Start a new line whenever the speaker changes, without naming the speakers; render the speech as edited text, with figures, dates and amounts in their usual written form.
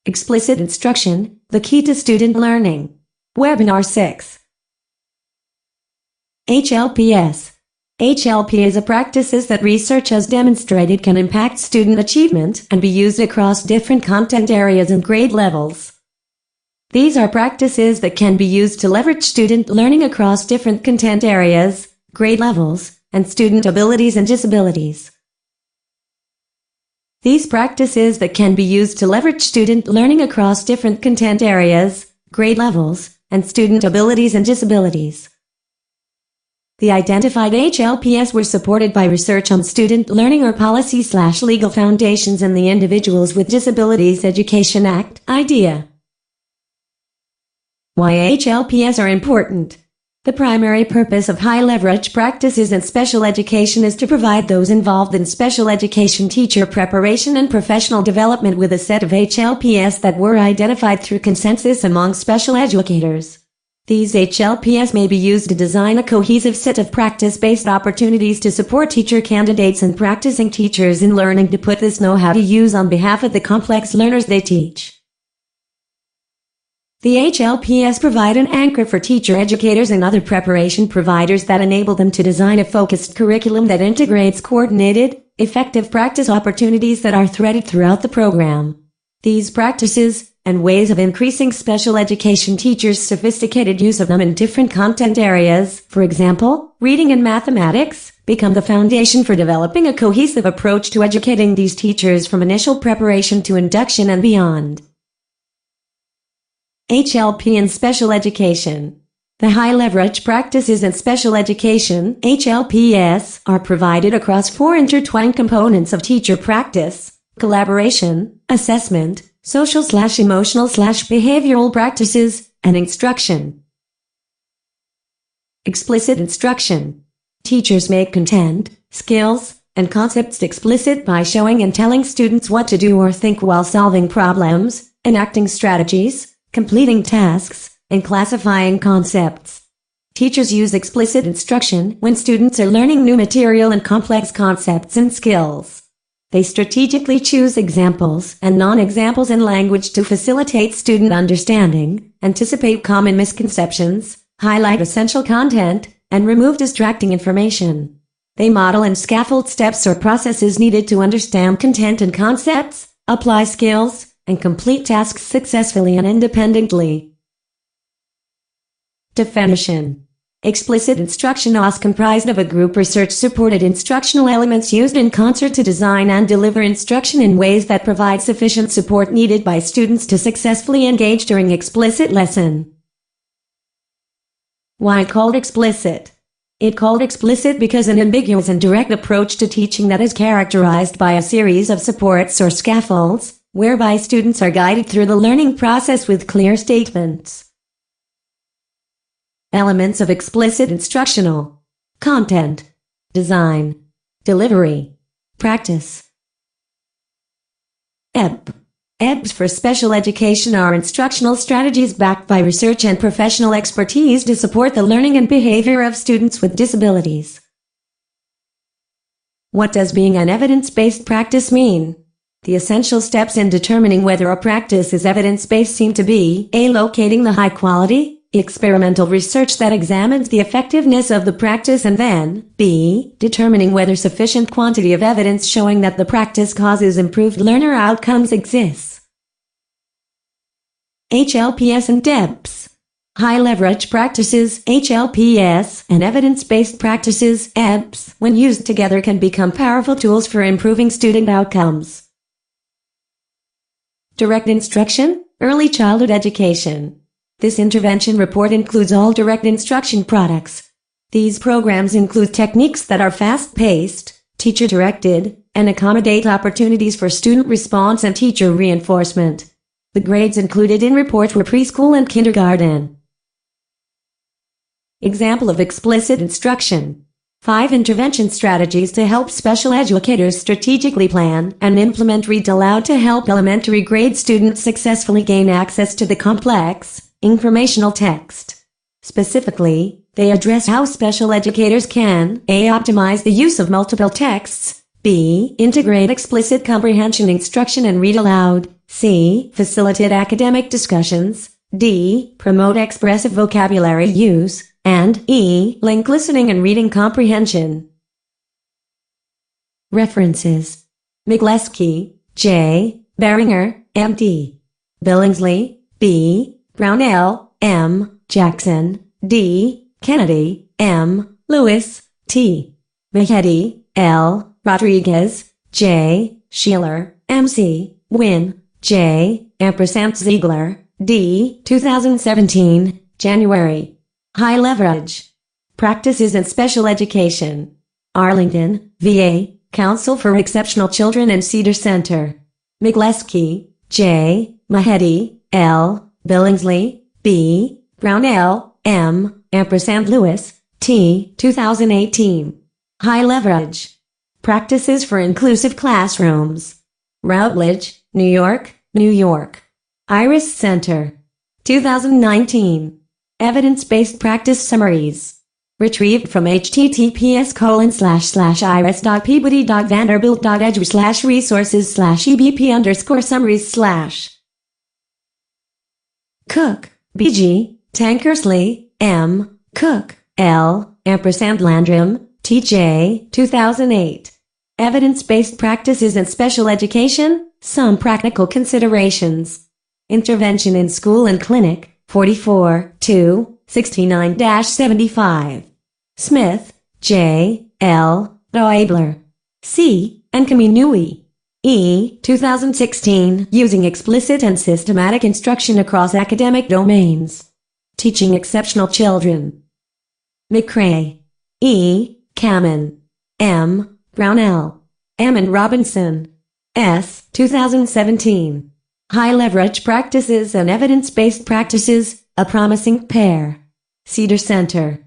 Explicit Instruction, the Key to Student Learning. Webinar 6. HLPS. HLP is a practices that research has demonstrated can impact student achievement and be used across different content areas and grade levels. These are practices that can be used to leverage student learning across different content areas, grade levels, and student abilities and disabilities. These practices that can be used to leverage student learning across different content areas, grade levels, and student abilities and disabilities. The identified HLPS were supported by research on student learning or policy/legal foundations in the Individuals with Disabilities Education Act, IDEA. Why HLPS are important. The primary purpose of high-leverage practices in special education is to provide those involved in special education teacher preparation and professional development with a set of HLPS that were identified through consensus among special educators. These HLPS may be used to design a cohesive set of practice-based opportunities to support teacher candidates and practicing teachers in learning to put this know-how to use on behalf of the complex learners they teach. The HLPS provide an anchor for teacher educators and other preparation providers that enable them to design a focused curriculum that integrates coordinated, effective practice opportunities that are threaded throughout the program. These practices, and ways of increasing special education teachers' sophisticated use of them in different content areas, for example, reading and mathematics, become the foundation for developing a cohesive approach to educating these teachers from initial preparation to induction and beyond. HLP in special education. The high-leverage practices in special education, HLPS, are provided across 4 intertwined components of teacher practice: collaboration, assessment, social/emotional/behavioral practices, and instruction. Explicit instruction. Teachers make content, skills, and concepts explicit by showing and telling students what to do or think while solving problems, enacting strategies, completing tasks, and classifying concepts. Teachers use explicit instruction when students are learning new material and complex concepts and skills. They strategically choose examples and non-examples in language to facilitate student understanding, anticipate common misconceptions, highlight essential content, and remove distracting information. They model and scaffold steps or processes needed to understand content and concepts, apply skills, and complete tasks successfully and independently. Definition. Explicit instruction is comprised of a group research-supported instructional elements used in concert to design and deliver instruction in ways that provide sufficient support needed by students to successfully engage during explicit lesson. Why called explicit? It called explicit because an ambiguous and direct approach to teaching that is characterized by a series of supports or scaffolds, whereby students are guided through the learning process with clear statements. Elements of explicit instructional content, design, delivery, practice. EBs for special education are instructional strategies backed by research and professional expertise to support the learning and behavior of students with disabilities. What does being an evidence-based practice mean? The essential steps in determining whether a practice is evidence-based seem to be A. Locating the high-quality, experimental research that examines the effectiveness of the practice, and then B. Determining whether sufficient quantity of evidence showing that the practice causes improved learner outcomes exists. HLPS and EBs. High-leverage practices, HLPS, and evidence-based practices, EBs, when used together can become powerful tools for improving student outcomes. Direct instruction, early childhood education. This intervention report includes all direct instruction products. These programs include techniques that are fast-paced, teacher-directed, and accommodate opportunities for student response and teacher reinforcement. The grades included in report were preschool and kindergarten. Example of explicit instruction. 5 intervention strategies to help special educators strategically plan and implement Read Aloud to help elementary grade students successfully gain access to the complex, informational text. Specifically, they address how special educators can A. Optimize the use of multiple texts, B. Integrate explicit comprehension instruction and read aloud, C. Facilitate academic discussions. D. Promote expressive vocabulary use. And E. Link listening and reading comprehension. References: Migleski, J. Beringer, M.D. Billingsley, B. Brownell, M. Jackson, D. Kennedy, M. Lewis, T. Mehedi, L. Rodriguez, J. Sheeler, M.C. Wynn, J. Ziegler, D. 2017, January. High Leverage. Practices in Special Education. Arlington, VA, Council for Exceptional Children and Cedar Center. Migleski, J. Mehedi, L. Billingsley, B. Brownell, M. Lewis, T. 2018. High Leverage. Practices for Inclusive Classrooms. Routledge, New York, New York. Iris Center. 2019. Evidence-Based Practice Summaries. Retrieved from https://iris.peabody.vanderbilt.edu/resources/ebp_summaries/. Cook, B.G., Tankersley, M., Cook, L., Landrum, T.J., 2008. Evidence-Based Practices in Special Education, Some Practical Considerations. Intervention in School and Clinic, 44, 69-75. Smith, J. L. Doebler, C. and Kaminui, E. 2016. Using Explicit and Systematic Instruction Across Academic Domains. Teaching Exceptional Children. McCrae, E. Kamen, M. Brownell, M. and Robinson, S. 2017. High Leverage Practices and Evidence-Based Practices, A Promising Pair. Cedar Center.